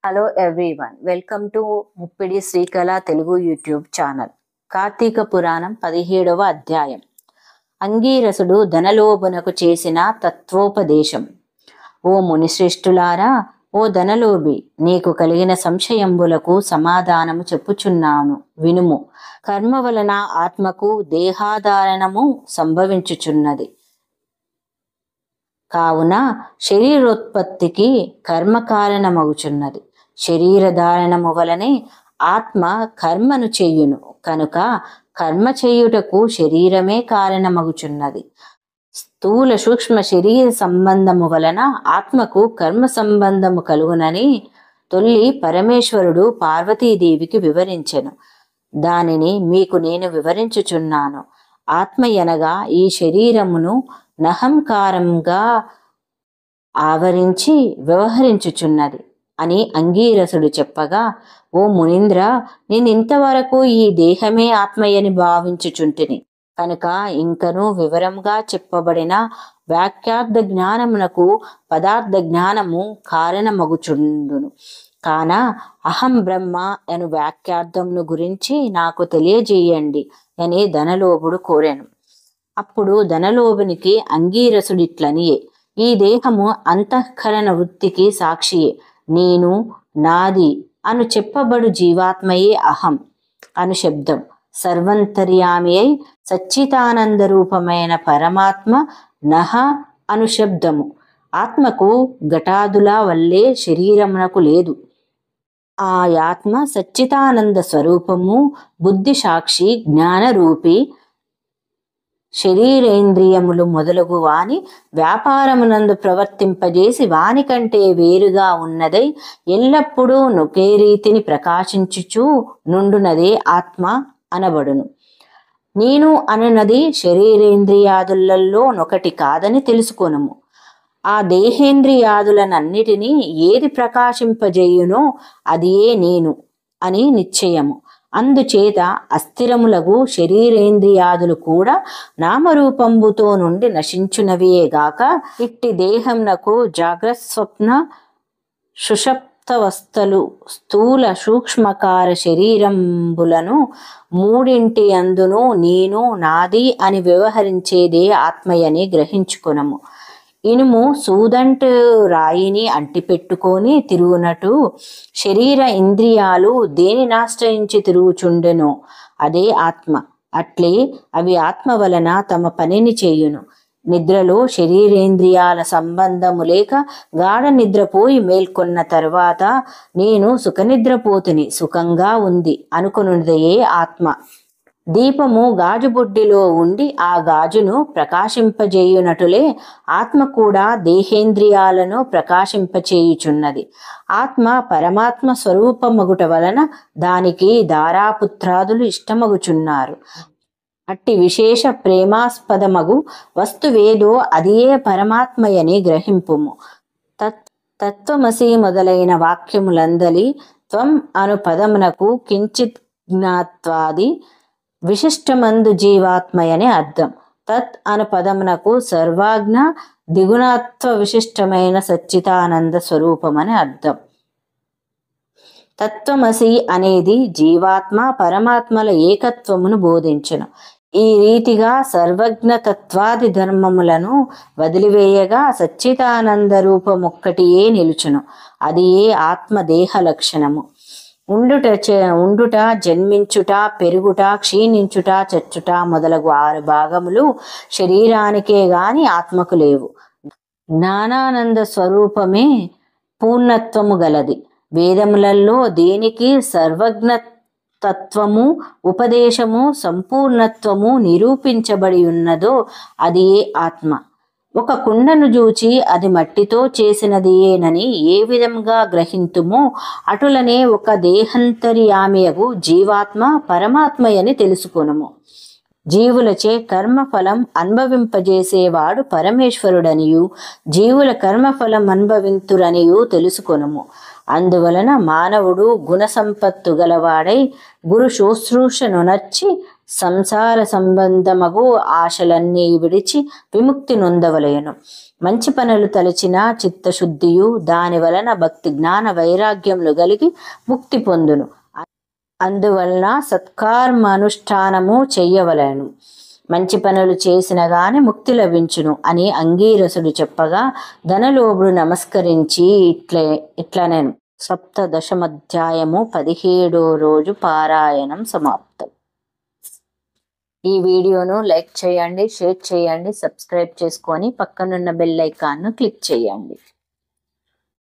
Hello everyone, welcome to Muppidi Srikala Telugu YouTube channel. Karthika Puranam 17వ అధ్యాయం. అంగీరసుడు ధనలోభునకు చేసిన తత్వోపదేశం. ఓ మునిశ్రేష్ఠులారా, ఓ ధనలోభి, నీకు కలిగిన సంశయంబులకు సమాధానము చెప్పుచున్నాను, వినుము. కర్మ వలన ఆత్మకు దేహాధారణము సంభవించుచున్నది. కావున శరీరోత్పత్తికి కర్మ కారణమగుచున్నది. శరీరధారణము వలనే ఆత్మ కర్మను చెయ్యును కనుక కర్మ చేయుటకు శరీరమే కారణమగుచున్నది. స్థూల సూక్ష్మ శరీర సంబంధము వలన ఆత్మకు కర్మ సంబంధము కలుగునని తొల్లి పరమేశ్వరుడు పార్వతీదేవికి వివరించెను. దానిని మీకు నేను వివరించుచున్నాను. ఆత్మ అనగా ఈ శరీరమును నహంకారంగా ఆవరించి వ్యవహరించుచున్నది అని అంగీరసుడు చెప్పగా, ఓ మునీంద్ర, నేనింతవరకు ఈ దేహమే ఆత్మయని భావించుచుంటిని కనుక ఇంకనూ వివరంగా చెప్పబడిన వాక్యార్థ జ్ఞానమునకు పదార్థ జ్ఞానము కారణమగుచుండును. కాన అహం బ్రహ్మ అను వాక్యార్థమును గురించి నాకు తెలియజేయండి అని ధనలోభుడు కోరెను. అప్పుడు ధనలోభునికి అంగీరసుడిట్లనియే, ఈ దేహము అంతఃకరణ వృత్తికి సాక్షియే. నేను, నాది అను చెప్పబడు జీవాత్మయే అహం అను శబ్దం. సర్వంతర్యామి అయి సచ్చితానంద రూపమైన పరమాత్మ నహ అను శబ్దము. ఆత్మకు ఘటాదుల వల్లే శరీరమునకు లేదు. ఆ ఆత్మ సచ్చితానంద స్వరూపము, బుద్ధి సాక్షి, జ్ఞానరూపి. శరీరేంద్రియములు మొదలగు వాని వ్యాపారమునందు ప్రవర్తింపజేసి వాని కంటే వేరుగా ఉన్నదై ఎల్లప్పుడూ ఒకే రీతిని ప్రకాశించుచూ నుండునదే ఆత్మ అనబడును. నేను అనున్నది శరీరేంద్రియాదులలో నొకటి కాదని తెలుసుకొనుము. ఆ దేహేంద్రియాదులనన్నిటినీ ఏది ప్రకాశింపజేయునో అదియే నేను అని నిశ్చయము. అందుచేత అస్థిరములగు శరీరేంద్రియాదులు కూడా నామరూపంబుతో నుండి నశించునవియేగాక ఇట్టి దేహంనకు జాగ్రత్త స్వప్న సుషప్తవస్థలు స్థూల సూక్ష్మకార శరీరంబులను మూడింటి అందును నేను, నాది అని వ్యవహరించేదే ఆత్మయని గ్రహించుకొనము. ఇనుము సూదంటు రాయిని అంటిపెట్టుకొని తిరుగునట్టు శరీర ఇంద్రియాలు దేనినాశ్రయించి తిరుగుచుండెనో అదే ఆత్మ. అట్లే అవి ఆత్మ వలన తమ పనిని చేయును. నిద్రలో శరీరేంద్రియాల సంబంధము లేక గాఢ నిద్రపోయి మేల్కొన్న తర్వాత నేను సుఖనిద్రపోతుని, సుఖంగా ఉంది అనుకున్నదే ఆత్మ. దీపము గాజుబుడ్డిలో ఉండి ఆ గాజును ప్రకాశింపజేయునటులే ఆత్మ కూడా దేహేంద్రియాలను ప్రకాశింపచేయుచున్నది. ఆత్మ పరమాత్మ స్వరూపమగుట వలన దానికి దారాపుత్రాదులు ఇష్టమగుచున్నారు. అట్టి విశేష ప్రేమాస్పదమగు వస్తువేదో అదియే పరమాత్మయని గ్రహింపుము. తత్వమసి మొదలైన వాక్యములందలి త్వం అను పదమునకు కించిత్ జ్ఞాత్వాది విశిష్టమందు జీవాత్మయని అర్థం. తత్ అను పదమునకు సర్వాజ్ఞ దిగుణత్వ విశిష్టమైన సచ్చితానంద స్వరూపమని అర్థం. తత్వమసి అనేది జీవాత్మ పరమాత్మల ఏకత్వమును బోధించును. ఈ రీతిగా సర్వజ్ఞ తత్వాది ధర్మములను వదిలివేయగా సచ్చితానంద రూపమొక్కటియే నిలుచును. అది ఏ ఆత్మదేహ లక్షణము. ఉండుట, జన్మించుట, పెరుగుట, క్షీణించుట, చచ్చుట మొదలగు 6 భాగములు శరీరానికే గాని ఆత్మకు లేవు. జ్ఞానానంద స్వరూపమే పూర్ణత్వము గలది. వేదములలో దేనికి సర్వజ్ఞ తత్వము, ఉపదేశము, సంపూర్ణత్వము నిరూపించబడి ఉన్నదో అది ఏ ఆత్మ. ఒక కుండను చూచి అది మట్టితో చేసినదియేనని ఏ విధంగా గ్రహింతుమో అటులనే ఒక దేహంతర్యామియగు జీవాత్మ పరమాత్మయని తెలుసుకొనుము. జీవులచే కర్మఫలం అనుభవింపజేసేవాడు పరమేశ్వరుడనియు జీవుల కర్మఫలం అనుభవింతురనియు తెలుసుకొనుము. అందువలన మానవుడు గుణసంపత్తు గలవాడై గురు శుశ్రూషను నర్చి సంసార సంబంధమగు ఆశలన్నీ విడిచి విముక్తి నొందవలయను. మంచి పనులు తలచిన చిత్తశుద్ధియు దాని వలన భక్తి జ్ఞాన వైరాగ్యములు కలిగి ముక్తి పొందును. అందువలన సత్కర్మ అనుష్ఠానము చెయ్యవలెను. మంచి పనులు చేసిన గాని ముక్తి లభించును అని అంగీరసుడు చెప్పగా ధనలోభుడు నమస్కరించి ఇట్లనెను. సప్తదశమధ్యాయము 17వ రోజు పారాయణం సమాప్తం. ఈ వీడియోను లైక్ చేయండి, షేర్ చేయండి, సబ్స్క్రైబ్ చేసుకొని పక్కనున్న బెల్ ఐకాన్ను క్లిక్ చేయండి.